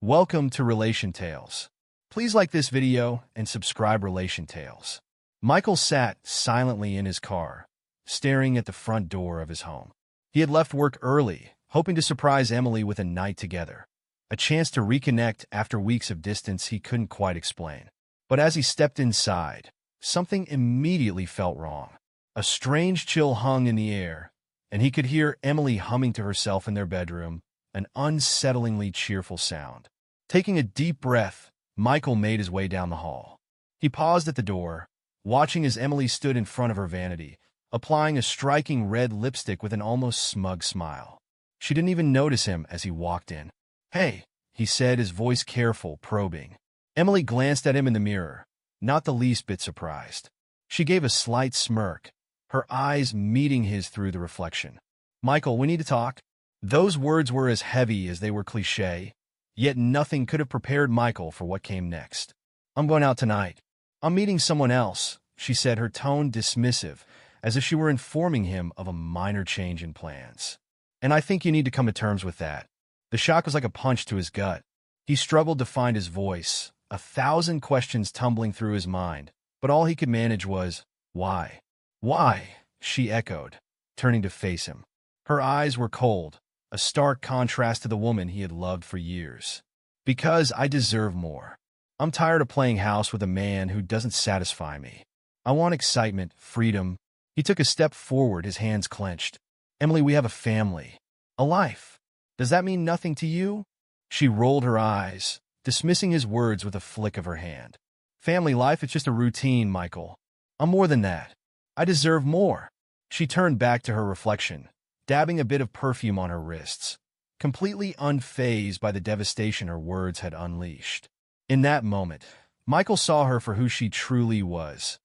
Welcome to Relation Tales. Please like this video and subscribe Relation Tales. Michael sat silently in his car, staring at the front door of his home. He had left work early, hoping to surprise Emily with a night together, a chance to reconnect after weeks of distance he couldn't quite explain. But as he stepped inside, something immediately felt wrong. A strange chill hung in the air, and he could hear Emily humming to herself in their bedroom, an unsettlingly cheerful sound. Taking a deep breath, Michael made his way down the hall. He paused at the door, watching as Emily stood in front of her vanity, applying a striking red lipstick with an almost smug smile. She didn't even notice him as he walked in. "Hey," he said, his voice careful, probing. Emily glanced at him in the mirror, not the least bit surprised. She gave a slight smirk, her eyes meeting his through the reflection. "Michael, we need to talk." Those words were as heavy as they were cliché, yet nothing could have prepared Michael for what came next. "I'm going out tonight. I'm meeting someone else," she said, her tone dismissive, as if she were informing him of a minor change in plans. "And I think you need to come to terms with that." The shock was like a punch to his gut. He struggled to find his voice, 1,000 questions tumbling through his mind, but all he could manage was, "Why?" "Why?" she echoed, turning to face him. Her eyes were cold, a stark contrast to the woman he had loved for years. "Because I deserve more. I'm tired of playing house with a man who doesn't satisfy me. I want excitement, freedom." He took a step forward, his hands clenched. "Emily, we have a family, a life. Does that mean nothing to you?" She rolled her eyes, dismissing his words with a flick of her hand. "Family life, it's just a routine, Michael. I'm more than that. I deserve more." She turned back to her reflection, dabbing a bit of perfume on her wrists, completely unfazed by the devastation her words had unleashed. In that moment, Michael saw her for who she truly was,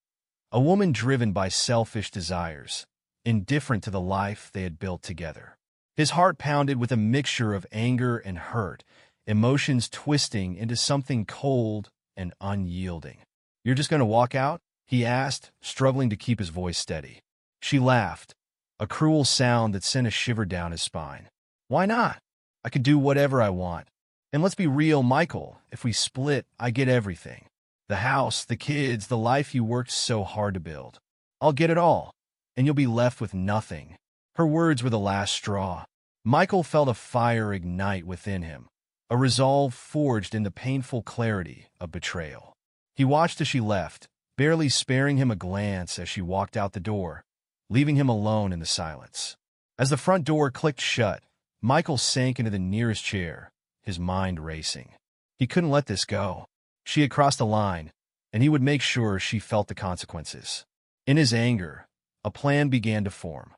a woman driven by selfish desires, indifferent to the life they had built together. His heart pounded with a mixture of anger and hurt, emotions twisting into something cold and unyielding. "You're just going to walk out?" he asked, struggling to keep his voice steady. She laughed, a cruel sound that sent a shiver down his spine. "Why not? I could do whatever I want. And let's be real, Michael, if we split, I get everything. The house, the kids, the life you worked so hard to build. I'll get it all, and you'll be left with nothing." Her words were the last straw. Michael felt a fire ignite within him, a resolve forged in the painful clarity of betrayal. He watched as she left, barely sparing him a glance as she walked out the door, leaving him alone in the silence. As the front door clicked shut, Michael sank into the nearest chair, his mind racing. He couldn't let this go. She had crossed a line, and he would make sure she felt the consequences. In his anger, a plan began to form.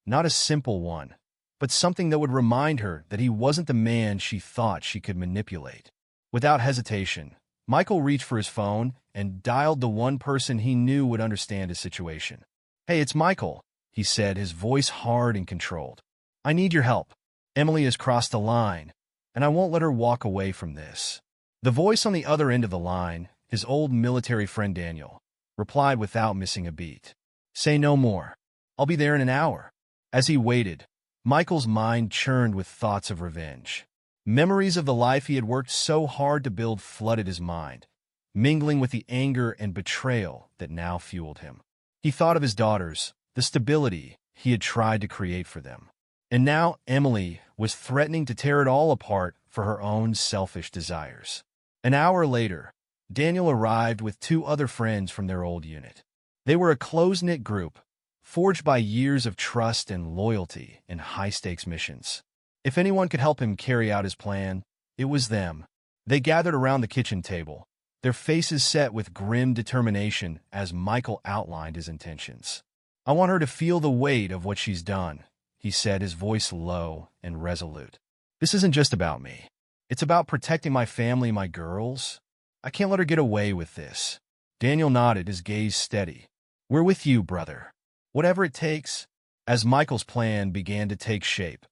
Not a simple one, but something that would remind her that he wasn't the man she thought she could manipulate. Without hesitation, Michael reached for his phone and dialed the one person he knew would understand his situation. "Hey, it's Michael," he said, his voice hard and controlled. "I need your help. Emily has crossed the line, and I won't let her walk away from this." The voice on the other end of the line, his old military friend Daniel, replied without missing a beat. "Say no more. I'll be there in an hour." As he waited, Michael's mind churned with thoughts of revenge. Memories of the life he had worked so hard to build flooded his mind, mingling with the anger and betrayal that now fueled him. He thought of his daughters, the stability he had tried to create for them. And now Emily was threatening to tear it all apart for her own selfish desires. An hour later, Daniel arrived with 2 other friends from their old unit. They were a close-knit group, forged by years of trust and loyalty in high-stakes missions. If anyone could help him carry out his plan, it was them. They gathered around the kitchen table, their faces set with grim determination as Michael outlined his intentions. "I want her to feel the weight of what she's done," he said, his voice low and resolute. "This isn't just about me. It's about protecting my family, my girls. I can't let her get away with this." Daniel nodded, his gaze steady. "We're with you, brother. Whatever it takes." As Michael's plan began to take shape,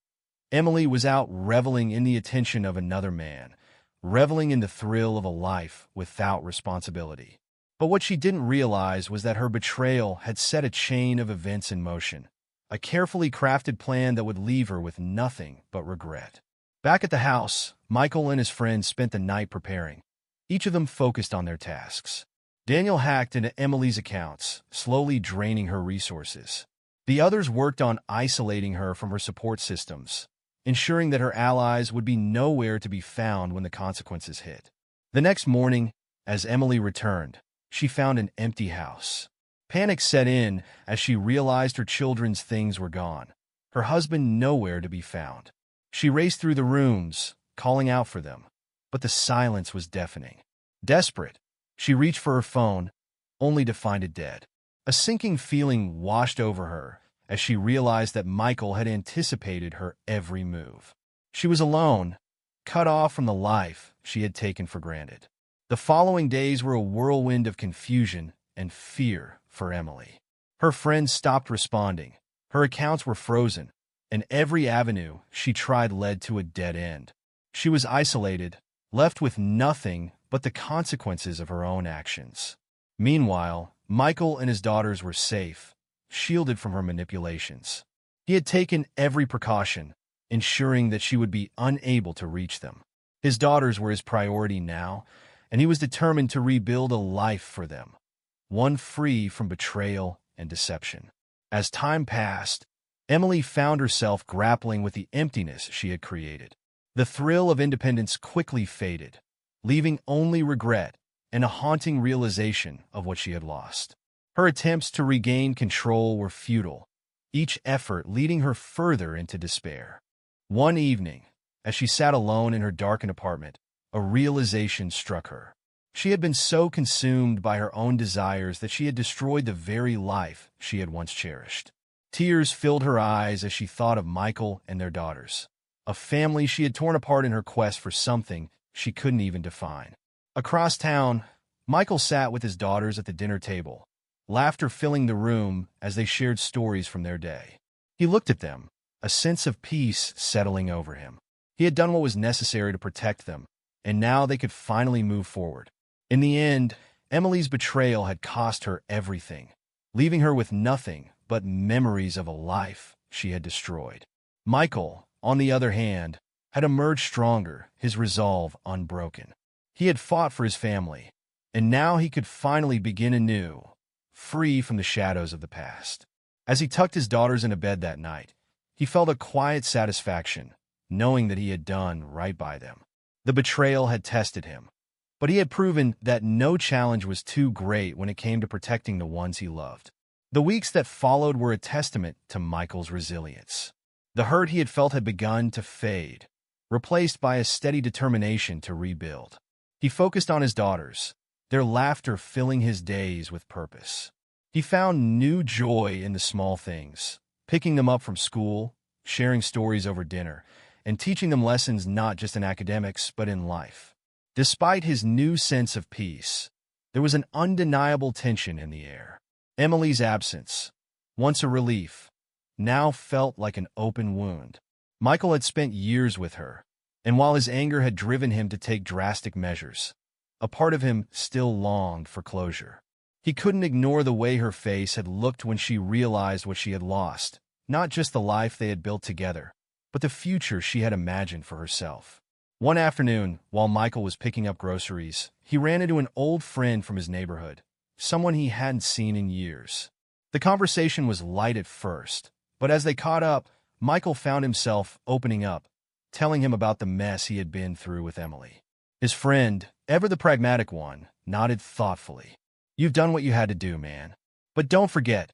Emily was out reveling in the attention of another man, reveling in the thrill of a life without responsibility. But what she didn't realize was that her betrayal had set a chain of events in motion, a carefully crafted plan that would leave her with nothing but regret. Back at the house, Michael and his friends spent the night preparing. Each of them focused on their tasks. Daniel hacked into Emily's accounts, slowly draining her resources. The others worked on isolating her from her support systems, ensuring that her allies would be nowhere to be found when the consequences hit. The next morning, as Emily returned, she found an empty house. Panic set in as she realized her children's things were gone, her husband nowhere to be found. She raced through the rooms, calling out for them, but the silence was deafening. Desperate, she reached for her phone, only to find it dead. A sinking feeling washed over her as she realized that Michael had anticipated her every move. She was alone, cut off from the life she had taken for granted. The following days were a whirlwind of confusion and fear for Emily. Her friends stopped responding, her accounts were frozen, and every avenue she tried led to a dead end. She was isolated, left with nothing but the consequences of her own actions. Meanwhile, Michael and his daughters were safe, shielded from her manipulations. He had taken every precaution, ensuring that she would be unable to reach them. His daughters were his priority now, and he was determined to rebuild a life for them, one free from betrayal and deception. As time passed, Emily found herself grappling with the emptiness she had created. The thrill of independence quickly faded, leaving only regret and a haunting realization of what she had lost. Her attempts to regain control were futile, each effort leading her further into despair. One evening, as she sat alone in her darkened apartment, a realization struck her. She had been so consumed by her own desires that she had destroyed the very life she had once cherished. Tears filled her eyes as she thought of Michael and their daughters, a family she had torn apart in her quest for something she couldn't even define. Across town, Michael sat with his daughters at the dinner table, laughter filling the room as they shared stories from their day. He looked at them, a sense of peace settling over him. He had done what was necessary to protect them, and now they could finally move forward. In the end, Emily's betrayal had cost her everything, leaving her with nothing but memories of a life she had destroyed. Michael, on the other hand, had emerged stronger, his resolve unbroken. He had fought for his family, and now he could finally begin anew, free from the shadows of the past. As he tucked his daughters into bed that night, he felt a quiet satisfaction, knowing that he had done right by them. The betrayal had tested him, but he had proven that no challenge was too great when it came to protecting the ones he loved. The weeks that followed were a testament to Michael's resilience. The hurt he had felt had begun to fade, replaced by a steady determination to rebuild. He focused on his daughters, their laughter filling his days with purpose. He found new joy in the small things, picking them up from school, sharing stories over dinner, and teaching them lessons not just in academics but in life. Despite his new sense of peace, there was an undeniable tension in the air. Emily's absence, once a relief, now felt like an open wound. Michael had spent years with her, and while his anger had driven him to take drastic measures, a part of him still longed for closure. He couldn't ignore the way her face had looked when she realized what she had lost, not just the life they had built together, but the future she had imagined for herself. One afternoon, while Michael was picking up groceries, he ran into an old friend from his neighborhood, someone he hadn't seen in years. The conversation was light at first, but as they caught up, Michael found himself opening up, telling him about the mess he had been through with Emily. His friend, ever the pragmatic one, nodded thoughtfully. "You've done what you had to do, man. But don't forget,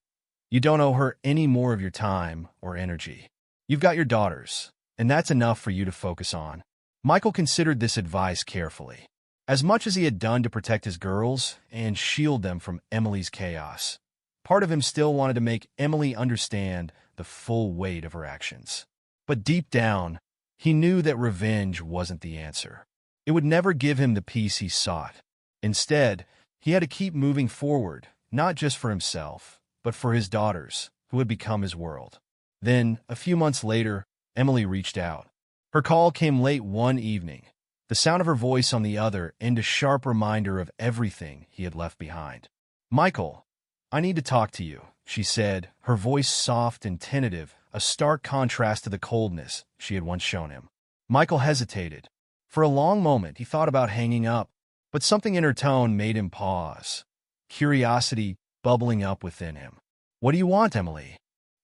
you don't owe her any more of your time or energy. You've got your daughters, and that's enough for you to focus on." Michael considered this advice carefully. As much as he had done to protect his girls and shield them from Emily's chaos, part of him still wanted to make Emily understand the full weight of her actions. But deep down, he knew that revenge wasn't the answer. It would never give him the peace he sought. Instead, he had to keep moving forward, not just for himself, but for his daughters, who had become his world. Then, a few months later, Emily reached out. Her call came late one evening, the sound of her voice on the other and a sharp reminder of everything he had left behind. "Michael, I need to talk to you," she said, her voice soft and tentative, a stark contrast to the coldness she had once shown him. Michael hesitated. For a long moment, he thought about hanging up, but something in her tone made him pause. Curiosity bubbling up within him. "What do you want, Emily?"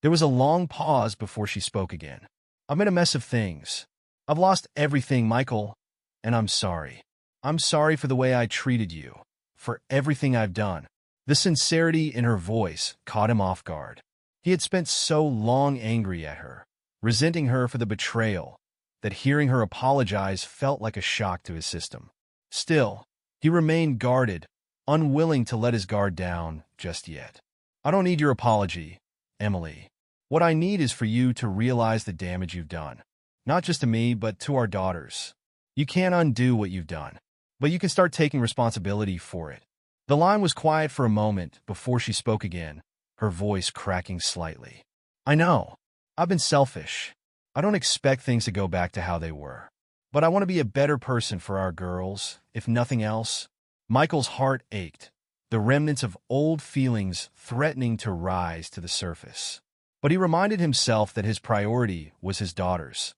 There was a long pause before she spoke again. "I'm in a mess of things. I've lost everything, Michael, and I'm sorry. I'm sorry for the way I treated you, for everything I've done." The sincerity in her voice caught him off guard. He had spent so long angry at her, resenting her for the betrayal, that hearing her apologize felt like a shock to his system. Still, he remained guarded, unwilling to let his guard down just yet. "I don't need your apology, Emily. What I need is for you to realize the damage you've done. Not just to me, but to our daughters. You can't undo what you've done, but you can start taking responsibility for it." The line was quiet for a moment before she spoke again, her voice cracking slightly. "I know. I've been selfish. I don't expect things to go back to how they were. But I want to be a better person for our girls, if nothing else." Michael's heart ached, the remnants of old feelings threatening to rise to the surface. But he reminded himself that his priority was his daughters.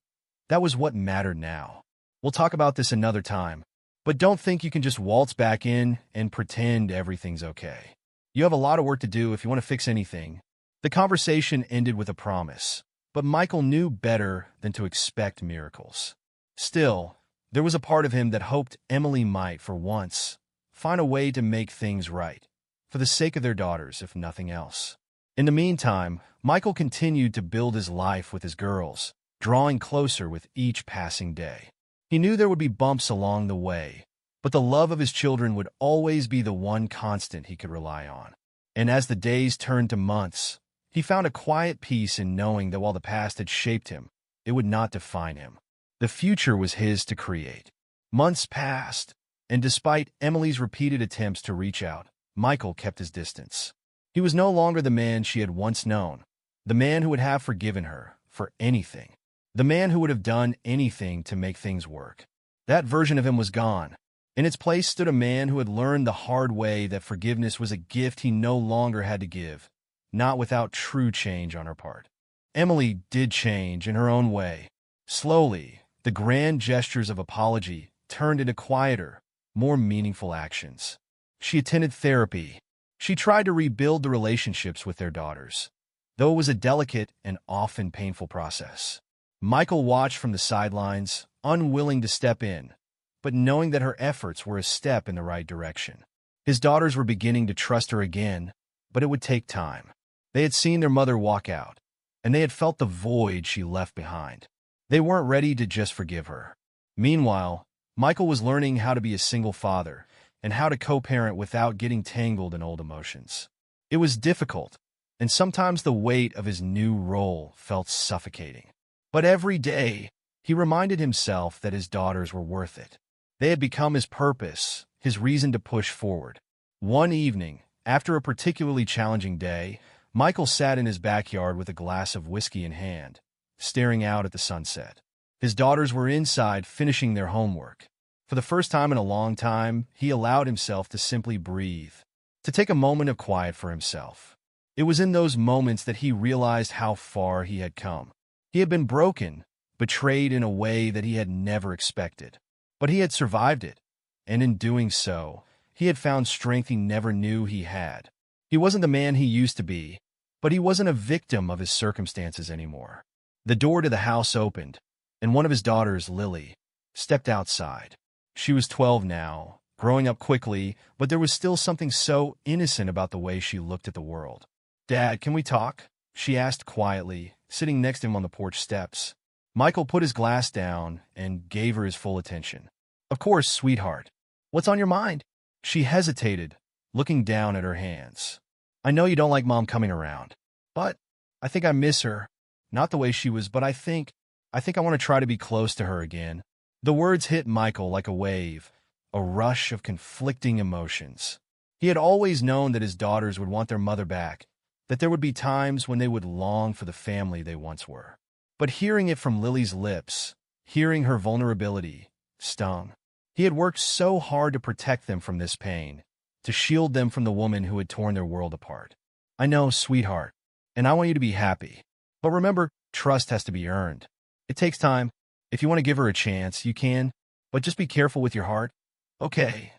That was what mattered now. "We'll talk about this another time, but don't think you can just waltz back in and pretend everything's okay. You have a lot of work to do if you want to fix anything." The conversation ended with a promise, but Michael knew better than to expect miracles. Still, there was a part of him that hoped Emily might, for once, find a way to make things right, for the sake of their daughters, if nothing else. In the meantime, Michael continued to build his life with his girls, drawing closer with each passing day. He knew there would be bumps along the way, but the love of his children would always be the one constant he could rely on. And as the days turned to months, he found a quiet peace in knowing that while the past had shaped him, it would not define him. The future was his to create. Months passed, and despite Emily's repeated attempts to reach out, Michael kept his distance. He was no longer the man she had once known, the man who would have forgiven her for anything, the man who would have done anything to make things work. That version of him was gone. In its place stood a man who had learned the hard way that forgiveness was a gift he no longer had to give, not without true change on her part. Emily did change in her own way. Slowly, the grand gestures of apology turned into quieter, more meaningful actions. She attended therapy. She tried to rebuild the relationships with their daughters, though it was a delicate and often painful process. Michael watched from the sidelines, unwilling to step in, but knowing that her efforts were a step in the right direction. His daughters were beginning to trust her again, but it would take time. They had seen their mother walk out, and they had felt the void she left behind. They weren't ready to just forgive her. Meanwhile, Michael was learning how to be a single father and how to co-parent without getting tangled in old emotions. It was difficult, and sometimes the weight of his new role felt suffocating. But every day, he reminded himself that his daughters were worth it. They had become his purpose, his reason to push forward. One evening, after a particularly challenging day, Michael sat in his backyard with a glass of whiskey in hand, staring out at the sunset. His daughters were inside finishing their homework. For the first time in a long time, he allowed himself to simply breathe, to take a moment of quiet for himself. It was in those moments that he realized how far he had come. He had been broken, betrayed in a way that he had never expected. But he had survived it, and in doing so, he had found strength he never knew he had. He wasn't the man he used to be, but he wasn't a victim of his circumstances anymore. The door to the house opened, and one of his daughters, Lily, stepped outside. She was 12 now, growing up quickly, but there was still something so innocent about the way she looked at the world. "Dad, can we talk?" she asked quietly, sitting next to him on the porch steps. Michael put his glass down and gave her his full attention. "Of course, sweetheart. What's on your mind?" She hesitated, looking down at her hands. "I know you don't like Mom coming around, but I think I miss her. Not the way she was, but I think I want to try to be close to her again." The words hit Michael like a wave, a rush of conflicting emotions. He had always known that his daughters would want their mother back, that there would be times when they would long for the family they once were. But hearing it from Lily's lips, hearing her vulnerability, stung. He had worked so hard to protect them from this pain, to shield them from the woman who had torn their world apart. "I know, sweetheart, and I want you to be happy. But remember, trust has to be earned. It takes time." If you want to give her a chance, you can, but just be careful with your heart. Okay.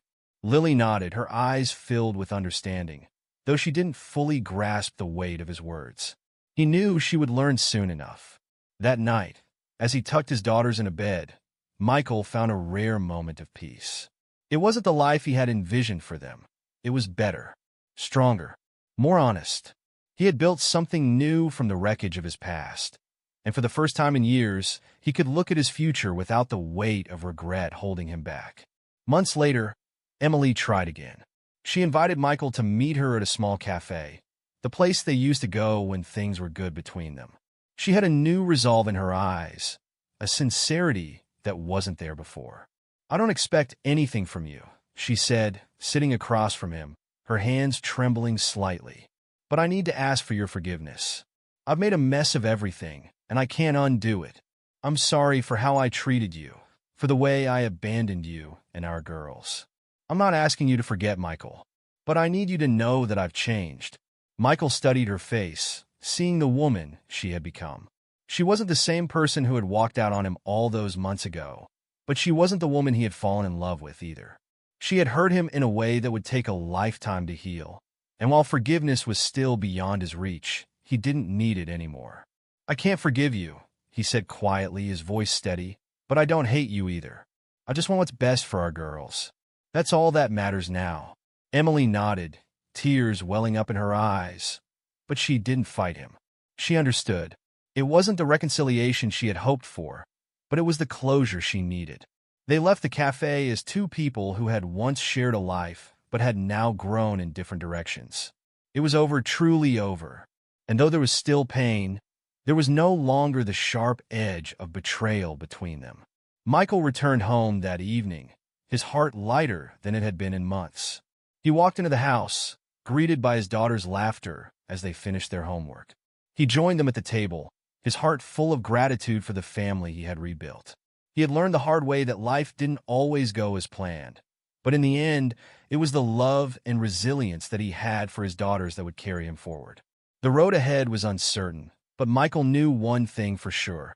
Lily nodded, her eyes filled with understanding, though she didn't fully grasp the weight of his words. He knew she would learn soon enough. That night, as he tucked his daughters in a bed, Michael found a rare moment of peace. It wasn't the life he had envisioned for them. It was better, stronger, more honest. He had built something new from the wreckage of his past, and for the first time in years, he could look at his future without the weight of regret holding him back. Months later, Emily tried again. She invited Michael to meet her at a small cafe, the place they used to go when things were good between them. She had a new resolve in her eyes, a sincerity that wasn't there before. "I don't expect anything from you," she said, sitting across from him, her hands trembling slightly. "But I need to ask for your forgiveness. I've made a mess of everything, and I can't undo it. I'm sorry for how I treated you, for the way I abandoned you and our girls. I'm not asking you to forget, Michael, but I need you to know that I've changed." Michael studied her face, seeing the woman she had become. She wasn't the same person who had walked out on him all those months ago, but she wasn't the woman he had fallen in love with either. She had hurt him in a way that would take a lifetime to heal, and while forgiveness was still beyond his reach, he didn't need it anymore. "I can't forgive you," he said quietly, his voice steady, "but I don't hate you either. I just want what's best for our girls. That's all that matters now." Emily nodded, tears welling up in her eyes, but she didn't fight him. She understood. It wasn't the reconciliation she had hoped for, but it was the closure she needed. They left the cafe as two people who had once shared a life, but had now grown in different directions. It was over, truly over, and though there was still pain, there was no longer the sharp edge of betrayal between them. Michael returned home that evening, his heart lighter than it had been in months. He walked into the house, greeted by his daughter's laughter as they finished their homework. He joined them at the table, his heart full of gratitude for the family he had rebuilt. He had learned the hard way that life didn't always go as planned, but in the end, it was the love and resilience that he had for his daughters that would carry him forward. The road ahead was uncertain, but Michael knew one thing for sure.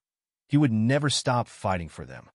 He would never stop fighting for them.